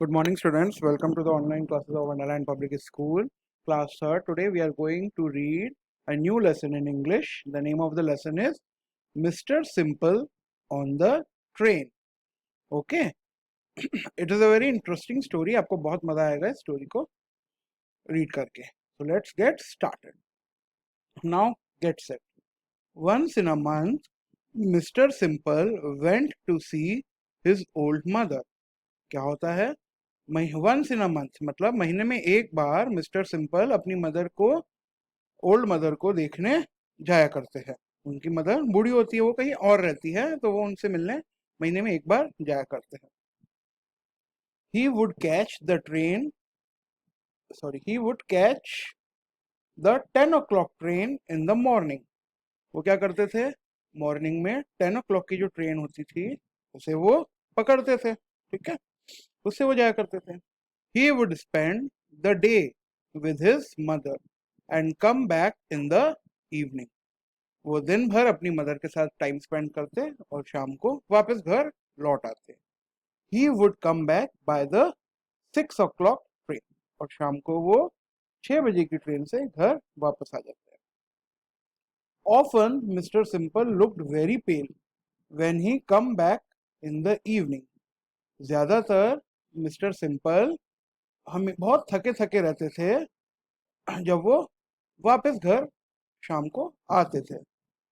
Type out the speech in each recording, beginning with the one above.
Good morning, students. Welcome to the online classes of Wonderland Public School, class third. Today we are going to read a new lesson in English. The name of the lesson is Mr. Simple on the Train. Okay, it is a very interesting story. आपको बहुत मजा आएगा इस story को read करके. So let's get started. Now get set. Once in a month, Mr. Simple went to see his old mother. क्या होता है? वंस इन अ मंथ मतलब महीने में एक बार मिस्टर सिंपल अपनी मदर को ओल्ड मदर को देखने जाया करते हैं। उनकी मदर बूढ़ी होती है, वो कहीं और रहती है, तो वो उनसे मिलने महीने में एक बार जाया करते हैं। He would catch the train he would catch the 10 o'clock train in the morning. वो क्या करते थे? मॉर्निंग में 10 o'clock की जो ट्रेन होती थी उसे वो पकड़ते थे। ठीक है, उससे वो जाया करते थे। He would spend the day with his mother and come back in the evening. वो दिन भर अपनी मदर के साथ टाइम स्पेंड करते और शाम को वापस घर लौट आते। He would come back by the 6 o'clock train. और शाम को वो 6 बजे की ट्रेन से घर वापस आ जाते हैं। Often Mr. Simple looked very pale when he come back in the evening. ज्यादातर मिस्टर सिंपल हमें बहुत थके थके रहते थे जब वो वापस घर शाम को आते थे।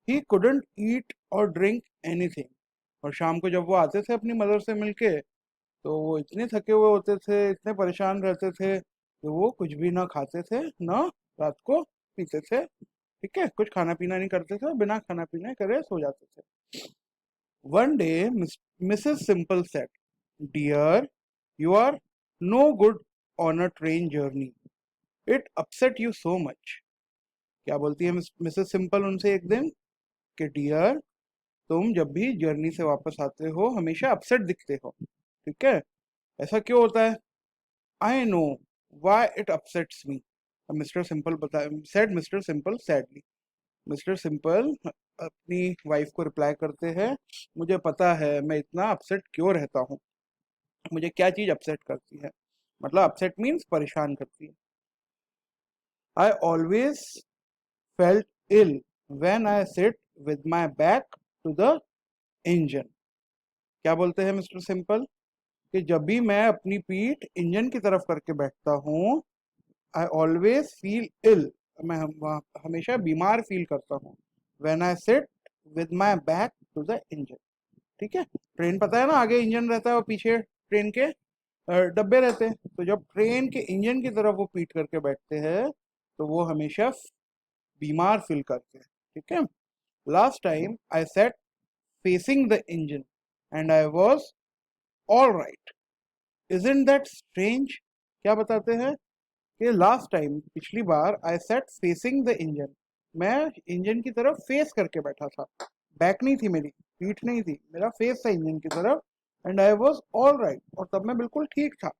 ही कुडंट ईट और ड्रिंक एनीथिंग। और शाम को जब वो आते थे अपनी मदर से मिलके, तो वो इतने थके हुए होते थे, इतने परेशान रहते थे कि वो कुछ भी ना खाते थे ना रात को पीते थे। ठीक है, कुछ खाना पीना नहीं करते थे, बिना खाना पीना करे सो जाते थे। One day Mrs Simple said, dear, you are no good on a train journey, it upset you so much. क्या बोलती है मिसेस सिंपल उनसे एक दिन कि डियर, तुम जब भी जर्नी से वापस आते हो हमेशा अपसेट दिखते हो। ठीक है, ऐसा क्यों होता है? I know why it upsets me, Mister Simple बता सेड मिस्टर सिंपल सैडली। मिस्टर सिंपल अपनी वाइफ को रिप्लाई करते हैं, मुझे पता है मैं इतना अपसेट क्यों रहता हूँ। मुझे क्या चीज अपसेट करती है, मतलब अपसेट मीन्स परेशान करती है। I always felt ill when I sit with my back to the engine. क्या बोलते हैं मिस्टर सिंपल कि जब भी मैं अपनी पीठ इंजन की तरफ करके बैठता हूँ, आई ऑलवेज फील इल, मैं हमेशा बीमार फील करता हूँ। When I sit with my back to the engine. ठीक है, ट्रेन पता है ना, आगे इंजन रहता है और पीछे ट्रेन के डब्बे रहते हैं। तो जब ट्रेन के इंजन की तरफ वो पीठ करके बैठते हैं तो वो हमेशा बीमार फील करते हैं। ठीक है, last time I set facing the engine and I was all right, isn't that strange. क्या बताते हैं कि लास्ट टाइम पिछली बार आई सेट फेसिंग द इंजन, मैं इंजन की तरफ फेस करके बैठा था, बैक नहीं थी मेरी, पीठ नहीं थी, मेरा फेस था इंजन की तरफ, and I was all right, और तब मैं बिल्कुल ठीक था।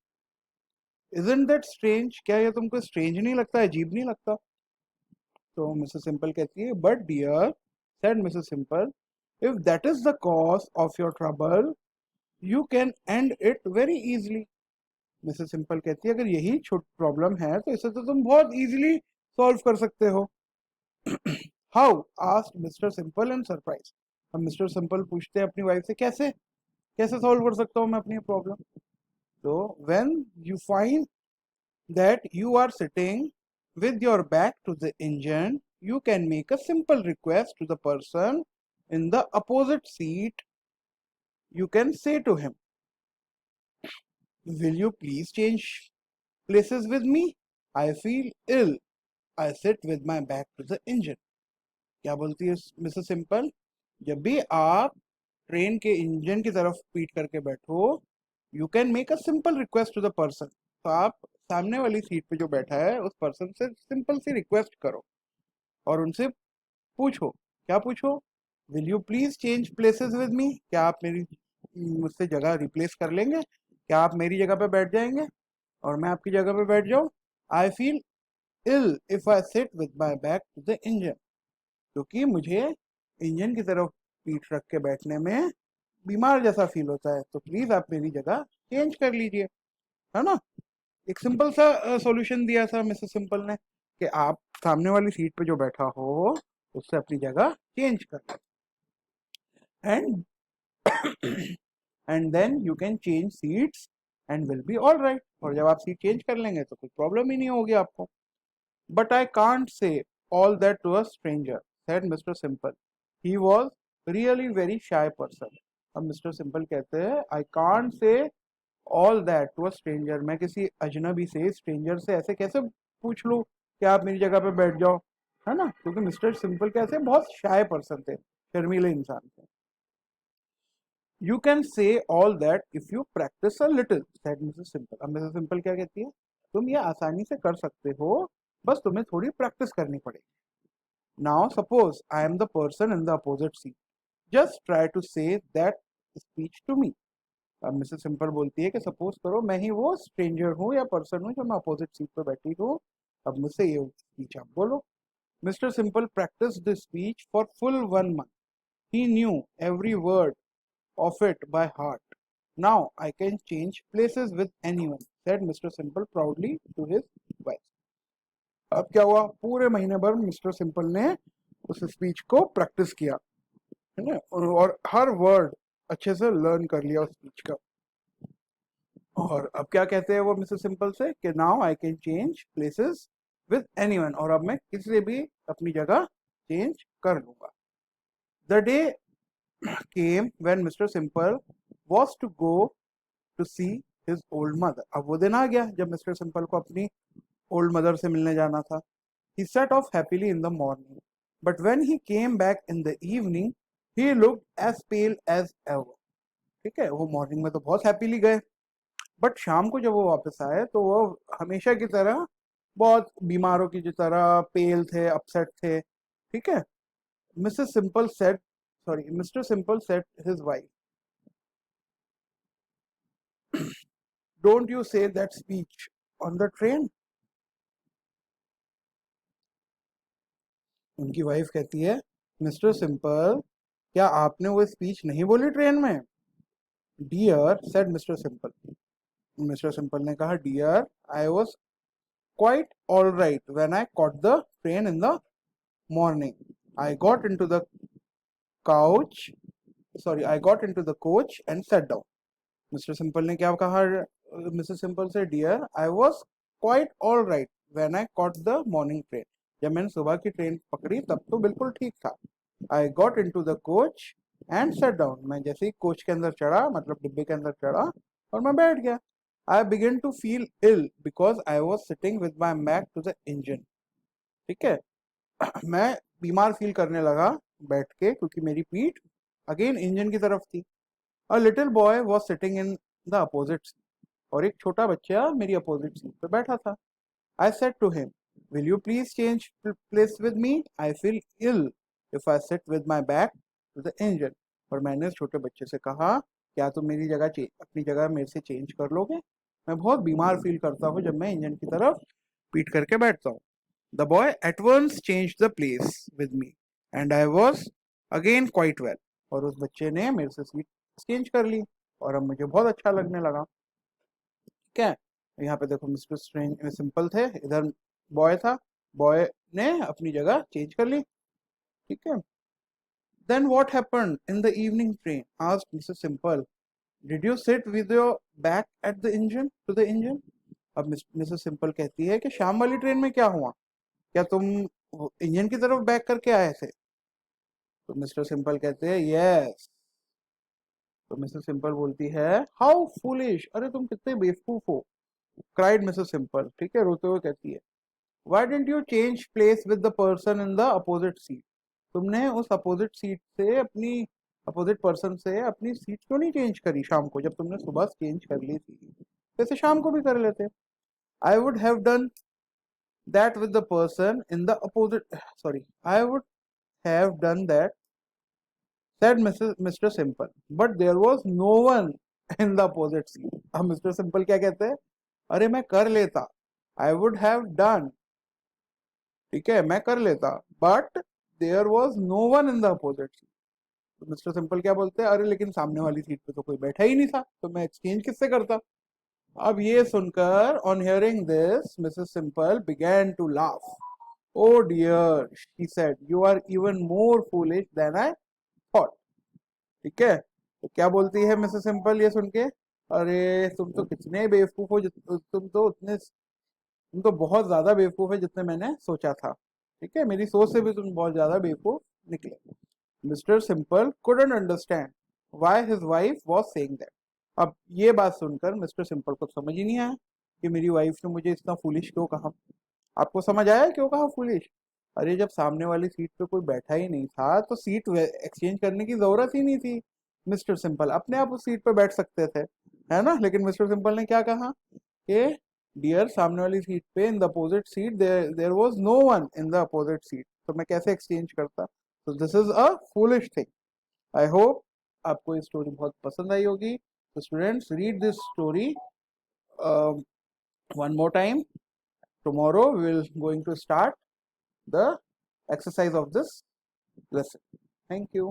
इजंट दैट स्ट्रेंज, क्या ये तुमको स्ट्रेंज नहीं लगता, अजीब नहीं लगता? तो मिसेस सिंपल कहती है, but dear, said Mrs Simple, if that is the cause of your trouble you can end it very easily. Mrs Simple कहती है, अगर यही छोटी प्रॉब्लम है तो इसे तो तुम बहुत इजीली सॉल्व कर सकते हो। How, asked mister simple in surprise. अब मिस्टर सिंपल पूछते हैं अपनी वाइफ से, कैसे कैसे सॉल्व कर सकता हूँ मैं अपनी प्रॉब्लम? तो when you find that you are sitting with your back to the engine, you can make a simple request to the person in the opposite seat. You can say to him, will you please change places with me? I feel ill. I sit with my back to the engine. क्या बोलती है Mrs simple? जब भी आप train के engine की तरफ पीट करके बैठो, you can make a simple request to the person. तो आप सामने वाली सीट पे जो बैठा है उस पर्सन से सिंपल सी रिक्वेस्ट करो और उनसे पूछो। क्या पूछो? Will you please change places with me, क्या आप मेरी मुझसे जगह रिप्लेस कर लेंगे? क्या आप मेरी जगह पे बैठ जाएंगे और मैं आपकी जगह पे बैठ जाऊं? I feel ill if I sit with my back to the engine, क्योंकि मुझे इंजन की तरफ पीठ रख के बैठने में बीमार जैसा फील होता है, तो प्लीज आप मेरी जगह चेंज कर लीजिए। है ना। एक सिंपल सा सॉल्यूशन दिया था मिसेस सिंपल ने कि आप सामने वाली सीट पे जो बैठा हो उससे अपनी जगह चेंज कर and and then you can change seats and will be all right. और जब आप सीट चेंज कर लेंगे तो कोई प्रॉब्लम ही नहीं होगी आपको। But I can't say all that to a stranger said mister Simple, he was really very shy person. अब मिस्टर सिंपल कहते हैं I can't say all that to a stranger, मैं किसी अजनबी से, स्ट्रेंजर से ऐसे कैसे पूछ लूँ कि आप मेरी जगह पे बैठ जाओ, है ना। क्योंकि मिस्टर सिंपल कैसे बहुत शाय पर्सन थे, शर्मीले इंसान थे। You can say all that if you practice a little said Mrs simple. अब मिसेस सिंपल क्या कहती है, तुम ये आसानी से कर सकते हो, बस तुम्हें थोड़ी प्रैक्टिस करनी पड़ेगी। Now suppose I am the person in the opposite seat, just try to say that speech to me. अब मिसेस सिंपल बोलती है कि सपोज करो मैं ही वो स्ट्रेंजर हूँ या पर्सन हूँ जो मैं अपोजिट सीट पर बैठी हूँ, अब मुझसे ये स्पीच आप बोलो। Mister simple practice the speech for full 1 month। He new every word of it by heart. Now I can change places with anyone, said Mr. Simple proudly to his wife. अब क्या हुआ, पूरे महीने भर mister Simple ने उस speech को practice किया, है ना, और हर वर्ड अच्छे से लर्न कर लिया उस स्पीच का। और अब क्या कहते हैं वो मिस्टर सिंपल से कि now I can change places with anyone, और अब मैं किसी से भी अपनी जगह चेंज कर लूंगा। The day came when Mr. Simple was to go to see his old mother। अब वो दिन आ गया जब मिस्टर सिंपल को अपनी ओल्ड मदर से मिलने जाना था। He set off happily in the morning, but when he came back in the evening, he looked as pale as ever। ठीक है, वो मॉर्निंग में तो बहुत हैप्पीली गए, बट शाम को जब वो वापस आए तो वो हमेशा की तरह बहुत बीमारों की तरह पेल थे, अपसेट थे। ठीक है, Mrs Simple said sorry mister simple said his wife, don't you से that speech on the train. उनकी वाइफ कहती है, मिस्टर सिंपल क्या आपने वो स्पीच नहीं बोली ट्रेन में। Dear said mister Simple, Mr Simple ने कहा, dear I was quite all right when I caught the train in the morning. I got into the couch I got into the coach and sat down. Mr Simple ने क्या कहा Mrs Simple से, dear I was quite all right when I caught the morning train, जब मैंने सुबह की train पकड़ी तब तो बिल्कुल ठीक था। I got in to the coach and sat down, मैं जैसे ही कोच के अंदर चढ़ा, मतलब डिब्बे के अंदर चढ़ा और मैं बैठ गया। I begin to feel ill because I was sitting with my back to the engine. ठीक है, मैं बीमार फील करने लगा बैठ के क्योंकि मेरी पीठ अगेन इंजन की तरफ थी। A little boy was sitting in the opposite seat, और एक छोटा बच्चा मेरी अपोजिट सीट पे बैठा था। I said to him, will you please change place with me? I feel ill if I sit with my back to the engine। और मैंने उस छोटे बच्चे से कहा, क्या तुम मेरी जगह अपनी जगह मेरे से चेंज कर लोगे, मैं बहुत बीमार फील करता हूँ जब मैं इंजन की तरफ पीट करके बैठता हूँ। The boy at once change the place with me and I was again quite well. और उस बच्चे ने मेरे से सीट चेंज कर ली और अब मुझे बहुत अच्छा लगने लगा। ठीक है, यहाँ पे देखो मिस्टर सिंपल थे, इधर बॉय था, बॉय ने अपनी जगह चेंज कर ली। ठीक है, then what happened in the evening train asked Mrs Simple, did you sit with your back at the engine to the engine. अब मिसेस सिंपल कहती है कि शाम वाली ट्रेन में क्या हुआ, क्या तुम इंजन की तरफ बैक करके आए थे। तो मिस्टर सिंपल कहते हैं यस। तो मिसेस सिंपल बोलती है, हाउ फूलिश, अरे तुम कितने बेवकूफ हो, क्राइड मिसेस सिंपल। ठीक है, रोते हुए कहती है, Why didn't you change place with the person in the opposite seat? तुमने उस अपोजिट सीट से अपनी अपोजिट पर्सन से अपनी सीट क्यों नहीं चेंज करी शाम को, जब तुमने सुबह चेंज कर ली थी वैसे शाम को भी कर लेते। I would have done that with the person in the opposite I would have done that said Mr Simple, but there was no one in the opposite seat. अब मिस्टर सिंपल क्या कहते हैं, अरे मैं कर लेता, आई वुड हैव डन, ठीक है मैं कर लेता, but there was no one in the opposite seat. तो मिस्टर सिंपल क्या बोलते हैं, अरे लेकिन सामने वाली सीट पे तो कोई बैठा ही नहीं था, तो मैं एक्सचेंज किससे करता। अब ये सुनकर on hearing this Mrs. Simple began to laugh. Oh dear, she said, you are even more foolish than I thought. ठीक है, तो क्या बोलती है मिसेस सिंपल ये सुन के, अरे तुम तो कितने बेवकूफ हो, तुम तो बहुत ज्यादा बेवकूफ है जितने मैंने सोचा था। ठीक है, मेरी सोच से भी तुम बहुत ज्यादा बेवकूफ निकले। Mister simple couldn't understand why his wife was saying that. अब ये बात सुनकर मिस्टर सिंपल को समझ ही नहीं आया कि मेरी वाइफ ने मुझे इतना फुलिश क्यों कहा। आपको समझ आया क्यों कहा फुलिश? अरे जब सामने वाली सीट पे कोई बैठा ही नहीं था तो सीट एक्सचेंज करने की जरूरत ही नहीं थी। मिस्टर सिंपल अपने आप उस सीट पे बैठ सकते थे, है ना। लेकिन मिस्टर सिंपल ने क्या कहा कि डियर, सामने वाली सीट पे in the opposite seat there was no one in the opposite seat, तो मैं कैसे एक्सचेंज करता। तो this is a foolish thing. I hope आपको ये स्टोरी बहुत पसंद आई होगी। तो students, read this story one more time. Tomorrow we will going to start the exercise of this lesson. Thank you.